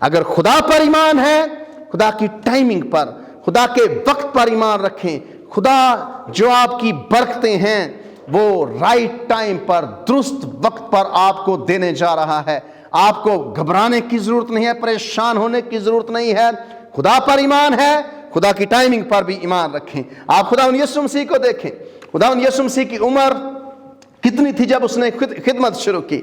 اگر خدا پر ایمان ہے، خدا کی ٹائمنگ پر، خدا کے وقت پر ایمان رکھیں، خدا جو آپ کی برکتیں ہیں وہ رائٹ ٹائم پر، درست وقت پر آپ کو دینے جا رہا ہے۔ آپ کو گھبرانے کی ضرورت نہیں ہے، پریشان ہونے کی ضرورت نہیں ہے۔ خدا پر ایمان ہے، خدا کی ٹائمنگ پر بھی ایمان رکھیں۔ آپ خدا یسوع مسیح کو دیکھیں، خدا یسوع مسیح کی عمر کتنی تھی جب اس نے خدمت شروع کی؟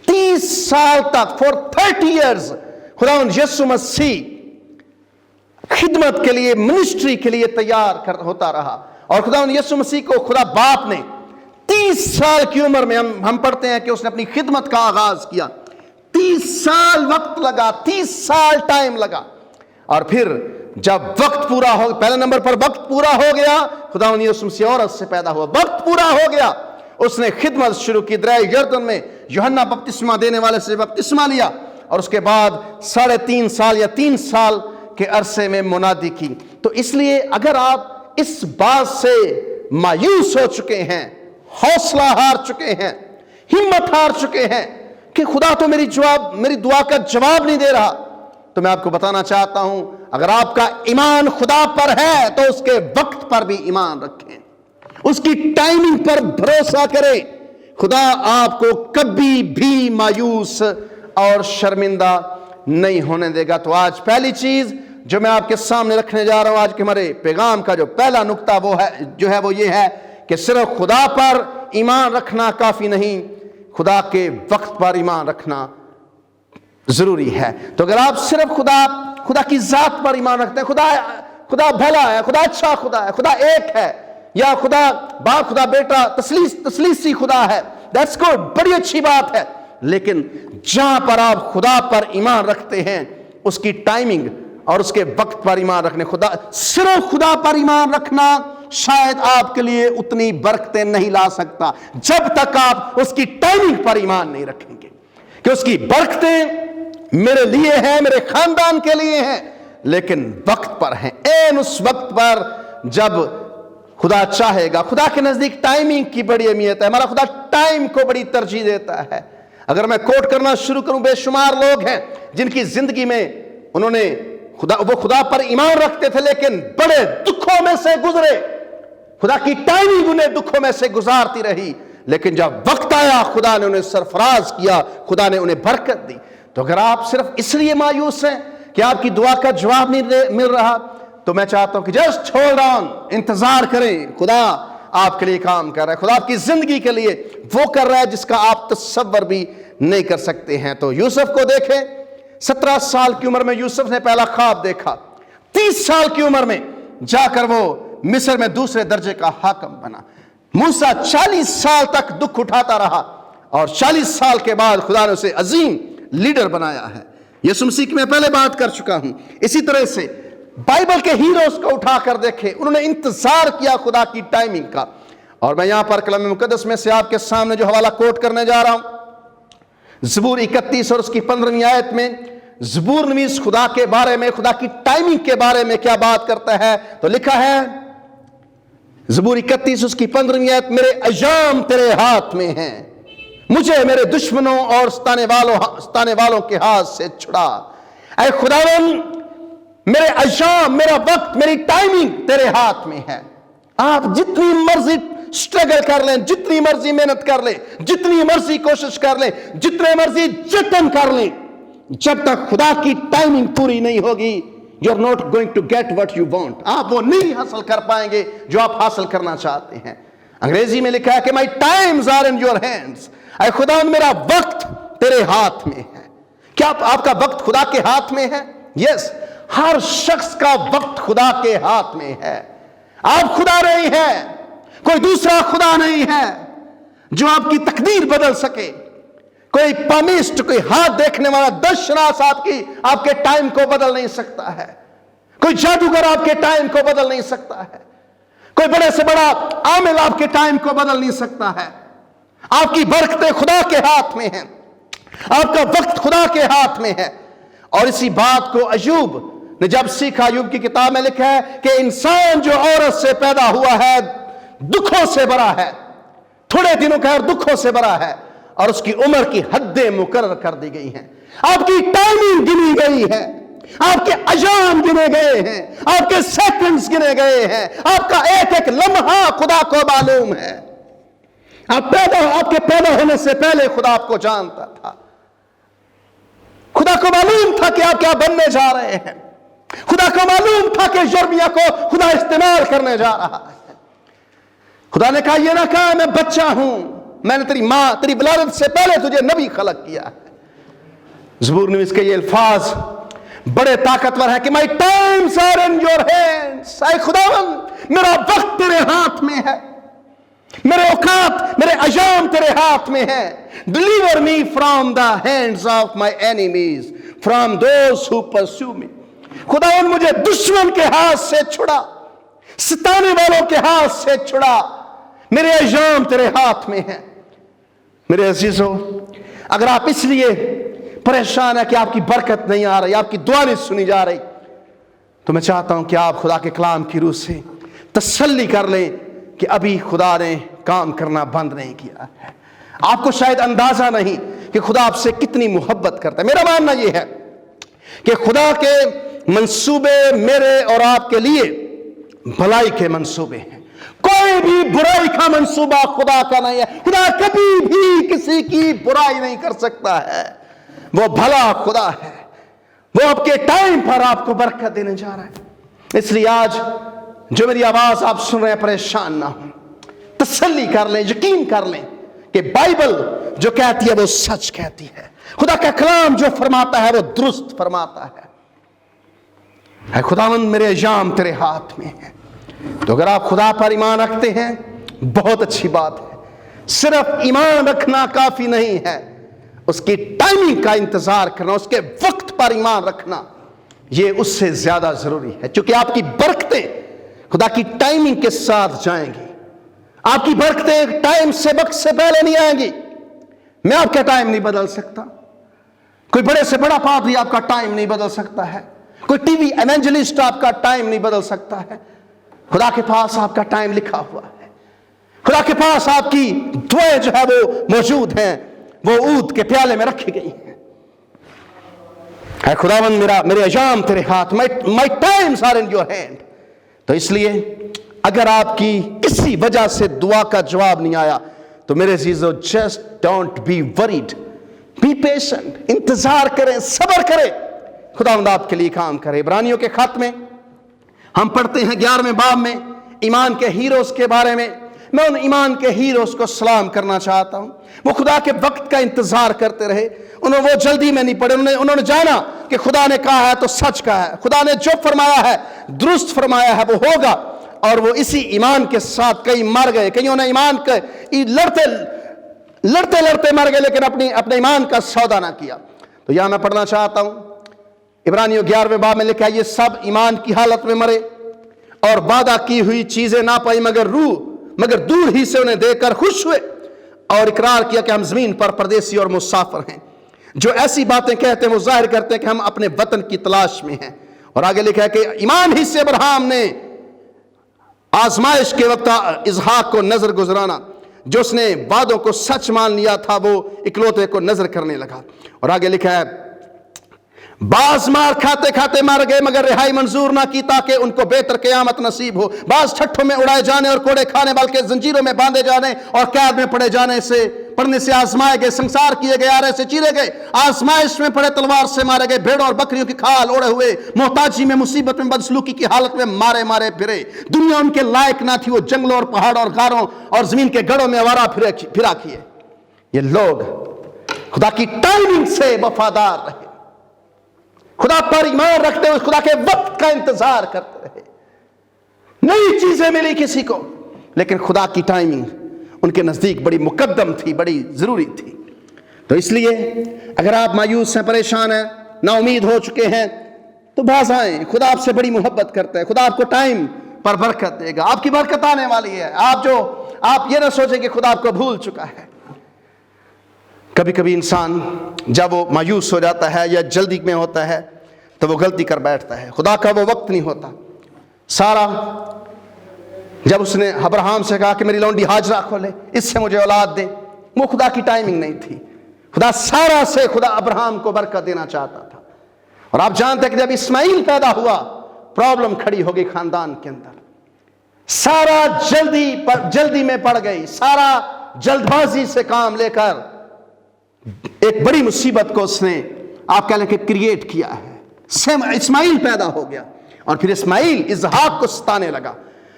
30 سال تک، for 30 years خدا یسوع مسیح خدمت کے لیے، منسٹری کے لیے تیار ہوتا رہا۔ اور خدا یسوع مسیح کو خدا باپ نے 30 سال کی عمر میں ہم پڑھتے ہیں کہ اس نے اپنی خدمت کا آغاز کیا۔ 30 سال وقت لگا، 30 سال ٹائم لگا، اور پھر جب وقت پورا ہو، پہلے نمبر پر وقت پورا ہو گیا، خدا یسوع مسیح عورت سے پیدا ہوا، وقت پورا ہو گیا، اس نے خدمت شروع کی، دریا یردن میں یوحنا بپتسمہ دینے والے سے بپتسمہ لیا، اور اس کے بعد 3.5 سال یا 3 سال کے عرصے میں منادی کی۔ تو اس لیے اگر آپ اس بات سے مایوس ہو چکے ہیں، حوصلہ ہار چکے ہیں، ہمت ہار چکے ہیں کہ خدا تو میری دعا کا جواب نہیں دے رہا، تو میں آپ کو بتانا چاہتا ہوں، اگر آپ کا ایمان خدا پر ہے تو اس کے وقت پر بھی ایمان رکھیں، اس کی ٹائمنگ پر بھروسہ کریں، خدا آپ کو کبھی بھی مایوس اور شرمندہ نہیں ہونے دے گا۔ تو آج پہلی چیز جو میں آپ کے سامنے رکھنے جا رہا ہوں، آج کے ہمارے پیغام کا جو پہلا نقطہ وہ یہ ہے کہ صرف خدا پر ایمان رکھنا کافی نہیں، خدا کے وقت پر ایمان رکھنا ضروری ہے۔ تو اگر آپ صرف خدا کی ذات پر ایمان رکھتے ہیں، خدا بھلا ہے، خدا اچھا خدا ہے، خدا ایک ہے، یا خدا باپ خدا بیٹا تثلیثی خدا ہے، دیٹس گڈ، بڑی اچھی بات ہے، لیکن جہاں پر آپ خدا پر ایمان رکھتے ہیں اس کی ٹائمنگ اور اس کے وقت پر ایمان رکھنے، صرف خدا پر ایمان رکھنا شاید آپ کے لیے اتنی برکتیں نہیں لا سکتا جب تک آپ اس کی ٹائمنگ پر ایمان نہیں رکھیں گے، کہ اس کی برکتیں میرے لیے ہیں، میرے خاندان کے لیے ہیں، لیکن وقت پر ہیں، اس وقت پر جب خدا چاہے گا۔ خدا کے نزدیک ٹائمنگ کی بڑی اہمیت ہے، ہمارا خدا ٹائم کو بڑی ترجیح دیتا ہے۔ اگر میں کوٹ کرنا شروع کروں، بے شمار لوگ ہیں جن کی زندگی میں وہ خدا پر ایمان رکھتے تھے لیکن بڑے دکھوں میں سے گزرے، خدا کی ٹائمنگ انہیں دکھوں میں سے گزارتی رہی، لیکن جب وقت آیا خدا نے انہیں سرفراز کیا، خدا نے انہیں برکت دی۔ تو اگر آپ صرف اس لیے مایوس ہیں کہ آپ کی دعا کا جواب نہیں مل رہا، تو میں چاہتا ہوں کہ جسٹ ہولڈ آن، انتظار کریں، خدا آپ کے لیے کام کر رہا ہے، خدا آپ کی زندگی کے لیے وہ کر رہا ہے جس کا آپ تصور بھی نہیں کر سکتے ہیں۔ تو یوسف کو دیکھیں، 17 سال کی عمر میں یوسف نے پہلا خواب دیکھا، 30 سال کی عمر میں جا کر وہ مصر میں دوسرے درجے کا حاکم بنا۔ موسیٰ 40 سال تک دکھ اٹھاتا رہا، اور 40 سال کے بعد خدا نے اسے عظیم لیڈر بنایا ہے۔ یسوع مسیح کی میں پہلے بات کر چکا ہوں۔ اسی طرح سے بائبل کے ہیروز کو اٹھا کر دیکھیں، انہوں نے انتظار کیا خدا کی ٹائمنگ کا۔ اور میں یہاں پر کلام مقدس میں سے آپ کے سامنے جو حوالہ کوٹ کرنے جا رہا ہوں، زبور 31 اور اس کی 15ویں آیت میں زبور نویس خدا کے بارے میں، خدا کی ٹائمنگ کے بارے میں کیا بات کرتا ہے؟ تو لکھا ہے زبور 31 اس کی 15ویں آیت، میرے ایام تیرے ہاتھ میں ہیں، مجھے میرے دشمنوں اور ستانے والوں کے ہاتھ سے چھڑا۔ اے خداوند، میرے ایام، میرا وقت، میری ٹائمنگ تیرے ہاتھ میں ہے۔ آپ جتنی مرضی سٹرگل کر لیں، جتنی مرضی محنت کر لیں، جتنی مرضی کوشش کر لیں، جتنے مرضی جتن کر لیں، جب تک خدا کی ٹائمنگ پوری نہیں ہوگی you are not going to get what you want، آپ وہ نہیں حاصل کر پائیں گے جو آپ حاصل کرنا چاہتے ہیں۔ انگریزی میں لکھا ہے کہ my times are in your hands، اے خدا میرا وقت تیرے ہاتھ میں ہے۔ کیا آپ کا وقت خدا کے ہاتھ میں ہے؟ یس، ہر شخص کا وقت خدا کے ہاتھ میں ہے۔ آپ خدا نہیں ہیں، کوئی دوسرا خدا نہیں ہے جو آپ کی تقدیر بدل سکے۔ کوئی پامسٹ، کوئی ہاتھ دیکھنے والا دشناس آپ کے ٹائم کو بدل نہیں سکتا ہے، کوئی جادوگر آپ کے ٹائم کو بدل نہیں سکتا ہے، کوئی بڑے سے بڑا عامل آپ کے ٹائم کو بدل نہیں سکتا ہے۔ آپ کی برکتیں خدا کے ہاتھ میں ہیں، آپ کا وقت خدا کے ہاتھ میں ہے۔ اور اسی بات کو ایوب نے جب سیکھا، ایوب کی کتاب میں لکھا ہے کہ انسان جو عورت سے پیدا ہوا ہے دکھوں سے بھرا ہے، تھوڑے دنوں کا دکھوں سے بھرا ہے، اور اس کی عمر کی حدیں مقرر کر دی گئی ہیں۔ آپ کی ٹائمنگ گنی گئی ہے، آپ کے ایام گنے گئے ہیں، آپ کے سیکنڈز گنے گئے ہیں، آپ کا ایک ایک لمحہ خدا کو معلوم ہے۔ آپ کے پیدا ہونے سے پہلے خدا آپ کو جانتا تھا، خدا کو معلوم تھا کہ آپ کیا بننے جا رہے ہیں، خدا کو معلوم تھا کہ یرمیہ کو خدا استعمال کرنے جا رہا ہے۔ خدا نے کہا یہ نہ کہا میں بچہ ہوں، میں نے تیری ماں تیری ولادت سے پہلے تجھے نبی خلق کیا ہے۔ زبور نویس کے یہ الفاظ بڑے طاقتور ہیں کہ my times are in your hands، اے خداوند میرا وقت تیرے ہاتھ میں ہے، میرے اوقات میرے ایام تیرے ہاتھ میں ہے۔ deliver me from the hands of my enemies, from those who pursue me۔ خداوند مجھے دشمن کے ہاتھ سے چھڑا، ستانے والوں کے ہاتھ سے چھڑا، میرے ایام تیرے ہاتھ میں ہیں۔ میرے عزیزو، اگر آپ اس لیے پریشان ہے کہ آپ کی برکت نہیں آ رہی، آپ کی دعا نہیں سنی جا رہی، تو میں چاہتا ہوں کہ آپ خدا کے کلام کی روح سے تسلی کر لیں کہ ابھی خدا نے کام کرنا بند نہیں کیا ہے۔ آپ کو شاید اندازہ نہیں کہ خدا آپ سے کتنی محبت کرتا ہے۔ میرا ماننا یہ ہے کہ خدا کے منصوبے میرے اور آپ کے لیے بھلائی کے منصوبے ہیں، کوئی بھی برائی کا منصوبہ خدا کا نہیں ہے۔ خدا کبھی بھی کسی کی برائی نہیں کر سکتا ہے، وہ بھلا خدا ہے، وہ آپ کے ٹائم پر آپ کو برکت دینے جا رہا ہے۔ اس لیے آج جو میری آواز آپ سن رہے ہیں پریشان نہ ہوں، تسلی کر لیں، یقین کر لیں کہ بائبل جو کہتی ہے وہ سچ کہتی ہے، خدا کا کلام جو فرماتا ہے وہ درست فرماتا ہے۔ اے خداوند میرے ایام تیرے ہاتھ میں ہیں۔ تو اگر آپ خدا پر ایمان رکھتے ہیں بہت اچھی بات ہے، صرف ایمان رکھنا کافی نہیں ہے، اس کی ٹائمنگ کا انتظار کرنا، اس کے وقت پر ایمان رکھنا یہ اس سے زیادہ ضروری ہے، چونکہ آپ کی برکتیں خدا کی ٹائمنگ کے ساتھ جائیں گی۔ آپ کی برکتیں ٹائم سے وقت سے پہلے نہیں آئیں گی۔ میں آپ کا ٹائم نہیں بدل سکتا، کوئی بڑے سے بڑا پادری آپ کا ٹائم نہیں بدل سکتا ہے، کوئی ٹی وی ایونجلسٹ آپ کا ٹائم نہیں بدل سکتا ہے۔ خدا کے پاس آپ کا ٹائم لکھا ہوا ہے، خدا کے پاس آپ کی دعائیں جو ہے وہ موجود ہیں، وہ عود کے پیالے میں رکھی گئی ہیں۔ اے خداوند میرے ایام تیرے ہاتھ، my times are in your hand۔ تو اس لیے اگر آپ کی کسی وجہ سے دعا کا جواب نہیں آیا تو میرے عزیزو just don't be worried، be patient، انتظار کریں، صبر کریں، خداوند آپ کے لیے کام کرے۔ عبرانیوں کے خط میں ہم پڑھتے ہیں 11ویں باب میں ایمان کے ہیروز کے بارے میں۔ میں ان ایمان کے ہیروز کو سلام کرنا چاہتا ہوں، وہ خدا کے وقت کا انتظار کرتے رہے، وہ جلدی میں نہیں پڑے، انہوں نے جانا کہ خدا نے کہا ہے تو سچ کہا ہے، خدا نے جو فرمایا ہے درست فرمایا ہے وہ ہوگا، اور وہ اسی ایمان کے ساتھ کئی مر گئے، کئیوں نے ایمان کے لڑتے لڑتے مر گئے لیکن اپنے ایمان کا سودا نہ کیا۔ تو یہاں میں پڑھنا چاہتا ہوں عبرانیوں 11ویں باب میں لکھا ہے، یہ سب ایمان کی حالت میں مرے اور وعدہ کی ہوئی چیزیں نہ پائی مگر دور ہی سے انہیں دیکھ کر خوش ہوئے اور اقرار کیا کہ ہم زمین پر پردیسی اور مسافر ہیں۔ جو ایسی باتیں کہتے ہیں وہ ظاہر کرتے ہیں کہ ہم اپنے وطن کی تلاش میں ہیں۔ اور آگے لکھا ہے کہ ایمان ہی سے ابراہیم نے آزمائش کے وقت اسحاق کو نظر گزرانا، جو اس نے وعدوں کو سچ مان لیا تھا وہ اکلوتے کو نظر کرنے لگا۔ اور آگے لکھا ہے بعض مار کھاتے کھاتے مر گئے مگر رہائی منظور نہ کی تاکہ ان کو بہتر قیامت نصیب ہو۔ بعض ٹھٹھوں میں اڑائے جانے اور کوڑے کھانے بلکہ زنجیروں میں باندھے جانے اور قید میں پڑنے سے آزمائے گئے، سنسار کیے گئے، آرے سے چیرے گئے، آزمائش میں پڑے، تلوار سے مارے گئے، بھیڑوں اور بکریوں کی کھال اوڑے ہوئے، محتاجی میں، مصیبت میں، بدسلوکی کی حالت میں مارے پھرے۔ دنیا ان کے لائق نہ تھی، وہ جنگلوں اور پہاڑوں اور غاروں اور زمین کے گڑھوں میں آوارہ پھرا کیے۔ یہ لوگ خدا کی ٹائمنگ سے وفادار رہے، خدا پر ایمان رکھتے ہوئے خدا کے وقت کا انتظار کرتے رہے۔ نئی چیزیں ملی کسی کو لیکن خدا کی ٹائمنگ ان کے نزدیک بڑی مقدم تھی، بڑی ضروری تھی۔ تو اس لیے اگر آپ مایوس ہیں، پریشان ہیں، نا امید ہو چکے ہیں تو باز آئیں، خدا آپ سے بڑی محبت کرتا ہے، خدا آپ کو ٹائم پر برکت دے گا، آپ کی برکت آنے والی ہے۔ آپ یہ نہ سوچیں کہ خدا آپ کو بھول چکا ہے۔ کبھی کبھی انسان جب وہ مایوس ہو جاتا ہے یا جلدی میں ہوتا ہے تو وہ غلطی کر بیٹھتا ہے، خدا کا وہ وقت نہیں ہوتا۔ سارا جب اس نے ابراہیم سے کہا کہ میری لونڈی ہاجرہ کو لے، اس سے مجھے اولاد دے، وہ خدا کی ٹائمنگ نہیں تھی۔ خدا سارا سے خدا ابراہم کو برکت دینا چاہتا تھا. اور آپ جانتے ہیں کہ جب اسماعیل پیدا ہوا پرابلم کھڑی ہو گئی خاندان کے اندر. سارا جلدی میں پڑ گئی, سارا جلد بازی سے کام لے کر ایک بڑی مصیبت کو اس نے آپ کہہ لیں کہ کریٹ کیا ہے. اسماعیل پیدا ہو گیا اور پھر اسماعیل اسحاق کو ستانے لگا,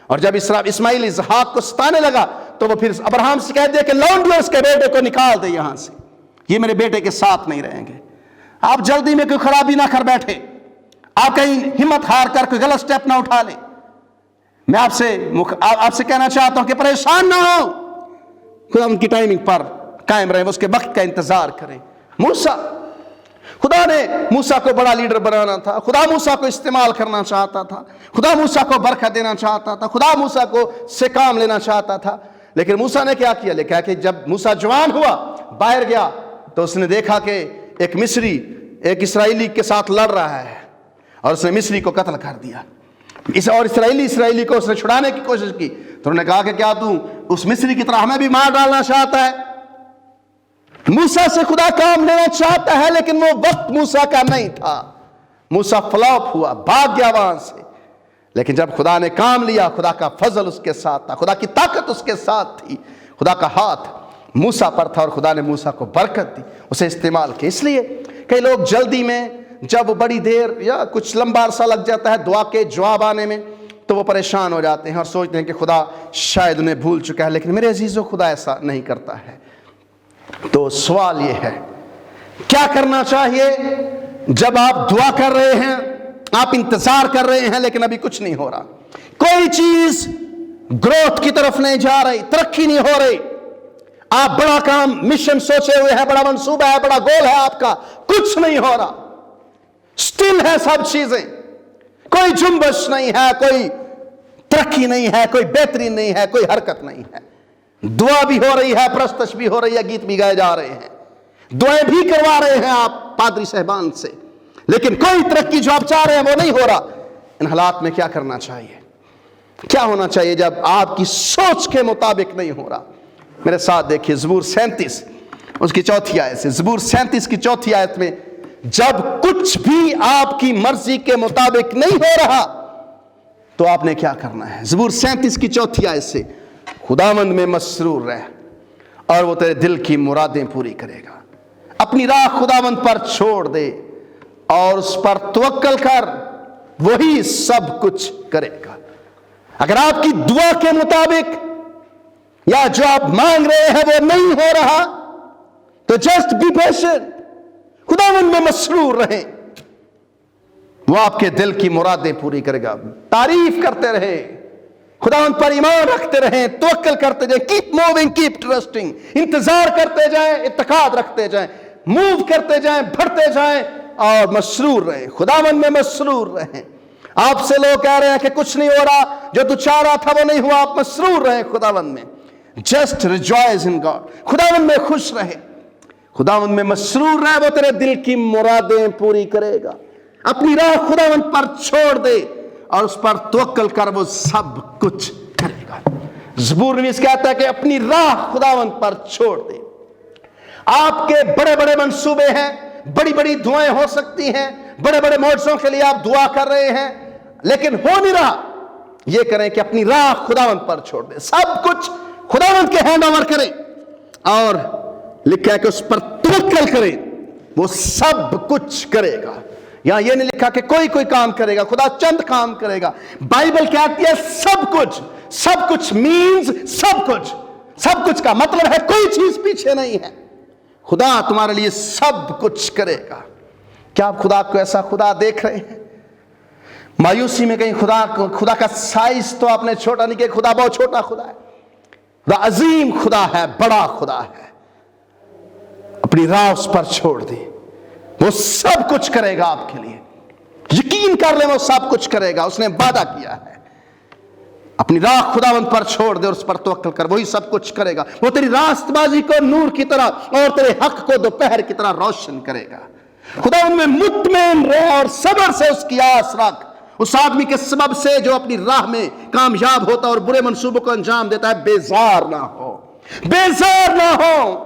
اور جب اسماعیل اسحاق کو ستانے لگا تو وہ پھر ابراہم سے کہہ دیا کہ لونڈی اس کے بیٹے کو نکال دے یہاں سے, یہ میرے بیٹے کے ساتھ نہیں رہیں گے. آپ جلدی میں کوئی خرابی نہ کر بیٹھے, آپ کہیں ہمت ہار کر کوئی غلط سٹیپ نہ اٹھا لیں. میں آپ سے کہنا چاہتا ہوں کہ پریشان نہ ہو, خدا ان کی ٹائمنگ پر قائم رہیں, اس کے وقت کا انتظار کریں. موسیٰ, خدا نے موسیٰ کو بڑا لیڈر بنانا تھا, خدا موسیٰ کو استعمال کرنا چاہتا تھا, خدا موسیٰ کو برکت دینا چاہتا تھا, خدا موسیٰ کو سے کام لینا چاہتا تھا. لیکن موسیٰ نے کیا کیا؟ لکھا کہ جب موسیٰ جوان ہوا باہر گیا تو اس نے دیکھا کہ ایک مصری ایک اسرائیلی کے ساتھ لڑ رہا ہے, اور اس نے مصری کو قتل کر دیا. اور اسرائیلی کو اس نے چھڑانے کی کوشش کی تو انہوں نے کہا کہ کیا تو اس مصری کی طرح ہمیں بھی مار ڈالنا چاہتا ہے؟ موسیٰ سے خدا کام لینا چاہتا ہے, لیکن وہ وقت موسیٰ کا نہیں تھا. موسیٰ فلاپ ہوا, بھاگ گیا وہاں سے. لیکن جب خدا نے کام لیا, خدا کا فضل اس کے ساتھ تھا, خدا کی طاقت اس کے ساتھ تھی, خدا کا ہاتھ موسیٰ پر تھا, اور خدا نے موسیٰ کو برکت دی, اسے استعمال کیا. اس لیے کئی لوگ جلدی میں جب بڑی دیر یا کچھ لمبا عرصہ لگ جاتا ہے دعا کے جواب آنے میں تو وہ پریشان ہو جاتے ہیں اور سوچتے ہیں کہ خدا شاید انہیں بھول چکا ہے. لیکن میرے عزیزو, خدا ایسا نہیں کرتا ہے. تو سوال یہ ہے, کیا کرنا چاہیے جب آپ دعا کر رہے ہیں, آپ انتظار کر رہے ہیں لیکن ابھی کچھ نہیں ہو رہا, کوئی چیز گروتھ کی طرف نہیں جا رہی, ترقی نہیں ہو رہی, آپ بڑا کام مشن سوچے ہوئے ہیں, بڑا منصوبہ ہے, بڑا گول ہے آپ کا, کچھ نہیں ہو رہا, سٹل ہے سب چیزیں, کوئی جنبش نہیں ہے, کوئی ترقی نہیں ہے, کوئی بہترین نہیں ہے, کوئی حرکت نہیں ہے. دعا بھی ہو رہی ہے, پرستش بھی ہو رہی ہے, گیت بھی گائے جا رہے ہیں, دعائیں بھی کروا رہے ہیں آپ پادری صاحبان سے, لیکن کوئی ترقی جو آپ چاہ رہے ہیں وہ نہیں ہو رہا. ان حالات میں کیا کرنا چاہیے, کیا ہونا چاہیے جب آپ کی سوچ کے مطابق نہیں ہو رہا؟ میرے ساتھ دیکھیے زبور 37 اس کی 4 آیت سے. زبور 37 کی 4 آیت میں, جب کچھ بھی آپ کی مرضی کے مطابق نہیں ہو رہا تو آپ نے کیا کرنا ہے؟ زبور 37 کی 4 آیت سے, خداوند میں مسرور رہ اور وہ تیرے دل کی مرادیں پوری کرے گا. اپنی راہ خداوند پر چھوڑ دے اور اس پر توکل کر, وہی سب کچھ کرے گا. اگر آپ کی دعا کے مطابق یا جو آپ مانگ رہے ہیں وہ نہیں ہو رہا تو جسٹ بی پیشنٹ, خداوند میں مسرور رہیں, وہ آپ کے دل کی مرادیں پوری کرے گا. تعریف کرتے رہیں, خداوند پر ایمان رکھتے رہیں, توکل کرتے جائیں, کیپ موونگ, کیپ ٹرسٹنگ, انتظار کرتے جائیں, اعتقاد رکھتے جائیں, موو کرتے جائیں, بڑھتے جائیں اور مسرور رہیں. خداوند میں مسرور رہیں. آپ سے لوگ کہہ رہے ہیں کہ کچھ نہیں ہو رہا, جو تو چاہ رہا تھا وہ نہیں ہوا, آپ مسرور رہیں خداوند میں. جسٹ ریجوائز ان گاڈ, خداوند میں خوش رہے, خداوند میں مسرور رہے, وہ تیرے دل کی مرادیں پوری کرے گا. اپنی راہ خداوند پر چھوڑ دے اور اس پر توکل کر, وہ سب کچھ کرے گا. زبور نویس کہتا ہے کہ اپنی راہ خداوند پر چھوڑ دے. آپ کے بڑے بڑے منصوبے ہیں, بڑی بڑی دعائیں ہو سکتی ہیں, بڑے بڑے معجزوں کے لیے آپ دعا کر رہے ہیں, لیکن ہو نہیں رہا. یہ کریں کہ اپنی راہ خداوند پر چھوڑ دیں, سب کچھ خداوند کے ہینڈ اوور کریں, اور لکھا ہے کہ اس پر توکل کریں, وہ سب کچھ کرے گا. یہاں یہ نہیں لکھا کہ کوئی کام کرے گا, خدا چند کام کرے گا. بائبل کہتی ہے سب کچھ. سب کچھ مینز سب کچھ. سب کچھ کا مطلب ہے کوئی چیز پیچھے نہیں ہے. خدا تمہارے لیے سب کچھ کرے گا. کیا آپ خدا کو ایسا خدا دیکھ رہے ہیں؟ مایوسی میں کہیں خدا کا سائز تو آپ نے چھوٹا نہیں کیا, خدا بہت چھوٹا خدا ہے. خدا عظیم خدا ہے, بڑا خدا ہے. اپنی راہ اس پر چھوڑ دیں, وہ سب کچھ کرے گا آپ کے لیے. یقین کر لیں وہ سب کچھ کرے گا, اس نے وعدہ کیا ہے. اپنی راہ خداوند پر چھوڑ دے اور اس پر توکل کر, وہی سب کچھ کرے گا. وہ تیری راست بازی کو نور کی طرح اور تیرے حق کو دوپہر کی طرح روشن کرے گا. خداوند میں مطمئن رہ اور صبر سے اس کی آس رکھ. اس آدمی کے سبب سے جو اپنی راہ میں کامیاب ہوتا اور برے منصوبوں کو انجام دیتا ہے, بیزار نہ ہو, بیزار نہ ہو.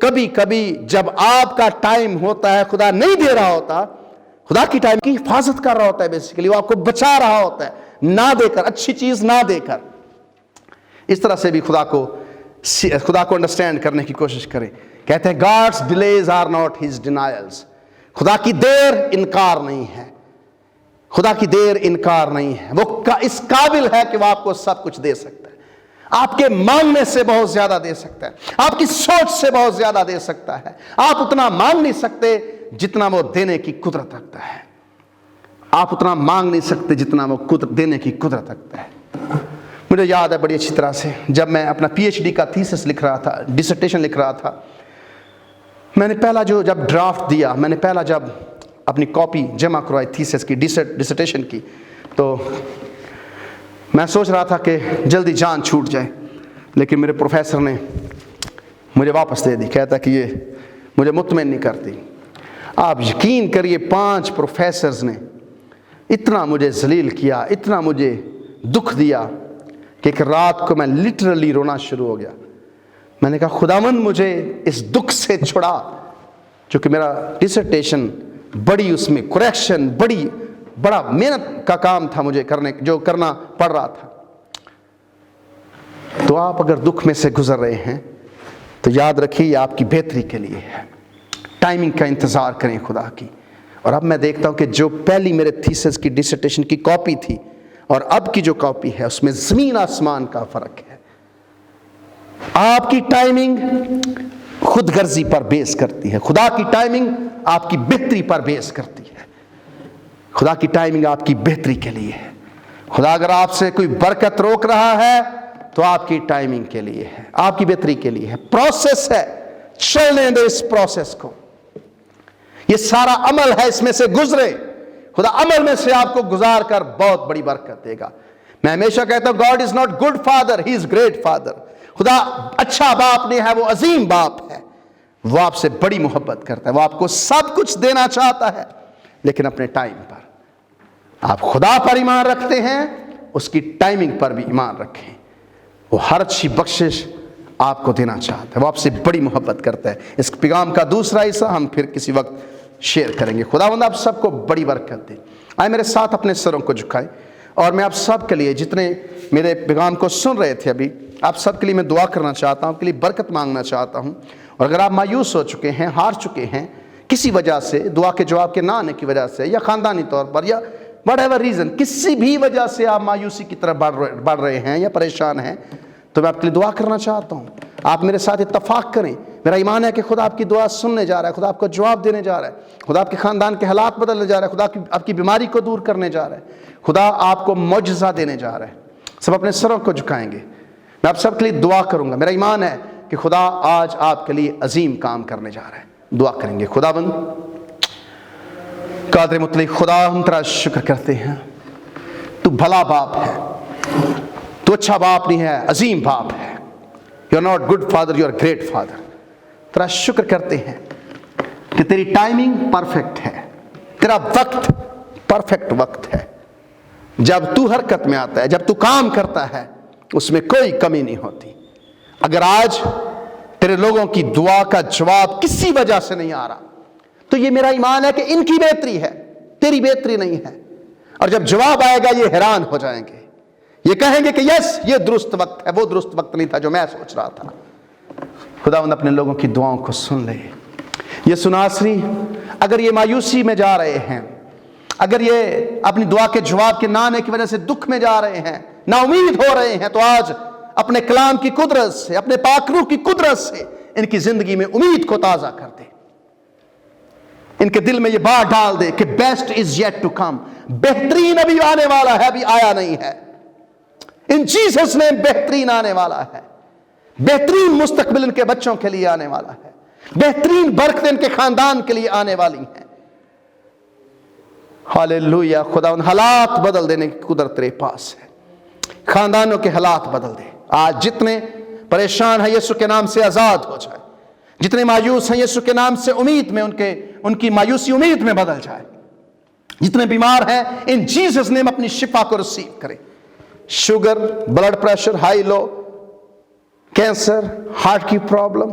کبھی کبھی جب آپ کا ٹائم ہوتا ہے خدا نہیں دے رہا ہوتا, خدا کی ٹائم کی حفاظت کر رہا ہوتا ہے, بیسیکلی وہ آپ کو بچا رہا ہوتا ہے نہ دے کر, اچھی چیز نہ دے کر. اس طرح سے بھی خدا کو انڈرسٹینڈ کرنے کی کوشش کریں. کہتے ہیں God's delays are not his denials. خدا کی دیر انکار نہیں ہے, خدا کی دیر انکار نہیں ہے. وہ اس قابل ہے کہ وہ آپ کو سب کچھ دے سکتا ہے, آپ کے مانگنے سے بہت زیادہ دے سکتا ہے, آپ کی سوچ سے بہت زیادہ دے سکتا ہے. آپ اتنا مانگ نہیں سکتے جتنا وہ دینے کی قدرت رکھتا ہے. آپ اتنا مانگ نہیں سکتے جتنا وہ دینے کی قدرت رکھتا ہے. مجھے یاد ہے بڑی اچھی طرح سے, جب میں اپنا پی ایچ ڈی کا تھیسس لکھ رہا تھا, ڈسرٹیشن لکھ رہا تھا, میں نے پہلا جب ڈرافٹ دیا, میں نے پہلا جب اپنی کاپی جمع کروائی تھیسس کی, ڈسرٹیشن کی, تو میں سوچ رہا تھا کہ جلدی جان چھوٹ جائے, لیکن میرے پروفیسر نے مجھے واپس دے دی. کہتا کہ یہ مجھے مطمئن نہیں کرتی. آپ یقین کریے 5 پروفیسرز نے اتنا مجھے ذلیل کیا, اتنا مجھے دکھ دیا کہ ایک رات کو میں لٹرلی رونا شروع ہو گیا. میں نے کہا خداوند مجھے اس دکھ سے چھڑا, چونکہ میرا ڈسرٹیشن بڑی, اس میں کریکشن بڑا محنت کا کام تھا مجھے جو کرنا پڑ رہا تھا. تو آپ اگر دکھ میں سے گزر رہے ہیں تو یاد رکھیے یہ آپ کی بہتری کے لیے ہے. ٹائمنگ کا انتظار کریں خدا کی. اور اب میں دیکھتا ہوں کہ جو پہلی میرے تھیسس کی ڈسرٹیشن کی کاپی تھی اور اب کی جو کاپی ہے اس میں زمین آسمان کا فرق ہے. آپ کی ٹائمنگ خود غرضی پر بیس کرتی ہے, خدا کی ٹائمنگ آپ کی بہتری پر بیس کرتی ہے. خدا کی ٹائمنگ آپ کی بہتری کے لیے ہے. خدا اگر آپ سے کوئی برکت روک رہا ہے تو آپ کی ٹائمنگ کے لیے ہے, آپ کی بہتری کے لیے ہے. پروسیس ہے, چلنے دے اس پروسیس کو. یہ سارا عمل ہے, اس میں سے گزرے. خدا عمل میں سے آپ کو گزار کر بہت بڑی برکت دے گا. میں ہمیشہ کہتا ہوں God is not good father, he is great father. خدا اچھا باپ نہیں ہے, وہ عظیم باپ ہے. وہ آپ سے بڑی محبت کرتا ہے, وہ آپ کو سب کچھ دینا چاہتا ہے, لیکن اپنے ٹائم پر. آپ خدا پر ایمان رکھتے ہیں, اس کی ٹائمنگ پر بھی ایمان رکھیں. وہ ہر اچھی بخشش آپ کو دینا چاہتا ہے, وہ آپ سے بڑی محبت کرتا ہے. اس پیغام کا دوسرا حصہ ہم پھر کسی وقت شیئر کریں گے. خداوند آپ سب کو بڑی برکت دے. آئے میرے ساتھ اپنے سروں کو جھکائیں, اور میں آپ سب کے لیے جتنے میرے پیغام کو سن رہے تھے ابھی, آپ سب کے لیے میں دعا کرنا چاہتا ہوں, آپ کے لیے برکت مانگنا چاہتا ہوں. اور اگر آپ مایوس ہو چکے ہیں, ہار چکے ہیں کسی وجہ سے, دعا کے جواب کے نہ آنے کی وجہ سے, یا خاندانی طور پر, یا وٹ ایور ریزن, کسی بھی وجہ سے آپ مایوسی کی طرف بڑھ رہے ہیں یا پریشان ہیں, تو میں آپ کے لیے دعا کرنا چاہتا ہوں. آپ میرے ساتھ اتفاق کریں. میرا ایمان ہے کہ خدا آپ کی دعا سننے جا رہا ہے, خدا آپ کو جواب دینے جا رہا ہے, خدا آپ کے خاندان کے حالات بدلنے جا رہا ہے, خدا آپ کی بیماری کو دور کرنے جا رہا ہے, خدا آپ کو معجزہ دینے جا رہا ہے. سب اپنے سروں کو جھکائیں گے, میں آپ سب کے لیے دعا کروں گا. میرا ایمان ہے کہ خدا آج آپ کے لیے عظیم کام کرنے جا رہا ہے. دعا کریں گے. خداوند قادر مطلق, خدا ہم تیرا شکر کرتے ہیں, تو بھلا باپ ہے, تو اچھا باپ نہیں ہے, عظیم باپ ہے. You are not good father, you are great father. تیرا شکر کرتے ہیں کہ تیری ٹائمنگ پرفیکٹ ہے, تیرا وقت پرفیکٹ وقت ہے. جب تو حرکت میں آتا ہے, جب تو کام کرتا ہے, اس میں کوئی کمی نہیں ہوتی. اگر آج تیرے لوگوں کی دعا کا جواب کسی وجہ سے نہیں آ رہا, تو یہ میرا ایمان ہے کہ ان کی بہتری ہے, تیری بہتری نہیں ہے. اور جب جواب آئے گا یہ حیران ہو جائیں گے, یہ کہیں گے کہ یس یہ درست وقت ہے, وہ درست وقت نہیں تھا جو میں سوچ رہا تھا. خداوند اپنے لوگوں کی دعاؤں کو سن لے. یہ سناسری اگر یہ مایوسی میں جا رہے ہیں, اگر یہ اپنی دعا کے جواب کے نہ آنے کی وجہ سے دکھ میں جا رہے ہیں, نا امید ہو رہے ہیں, تو آج اپنے کلام کی قدرت سے, اپنے پاک روح کی قدرت سے ان کی زندگی میں امید کو تازہ کر دے. ان کے دل میں یہ بات ڈال دے کہ best is yet to come, بہترین ابھی آنے والا ہے, ابھی آیا نہیں ہے. ان جیسس نے بہترین آنے والا ہے, بہترین مستقبل ان کے بچوں کے لیے آنے والا ہے, بہترین برکت ان کے خاندان کے لیے آنے والی ہیں. ہاللویا. خدا ان حالات بدل دینے کی قدرت تیرے پاس ہے. خاندانوں کے حالات بدل دے. آج جتنے پریشان ہیں یسوع کے نام سے آزاد ہو جائے, جتنے مایوس ہیں یسوع کے نام سے امید میں ان کی مایوسی امید میں بدل جائے, جتنے بیمار ہیں ان جیسس نے اپنی شفا کو ریسیو کرے. Sugar, blood pressure, high low, cancer, heart کی پرابلم,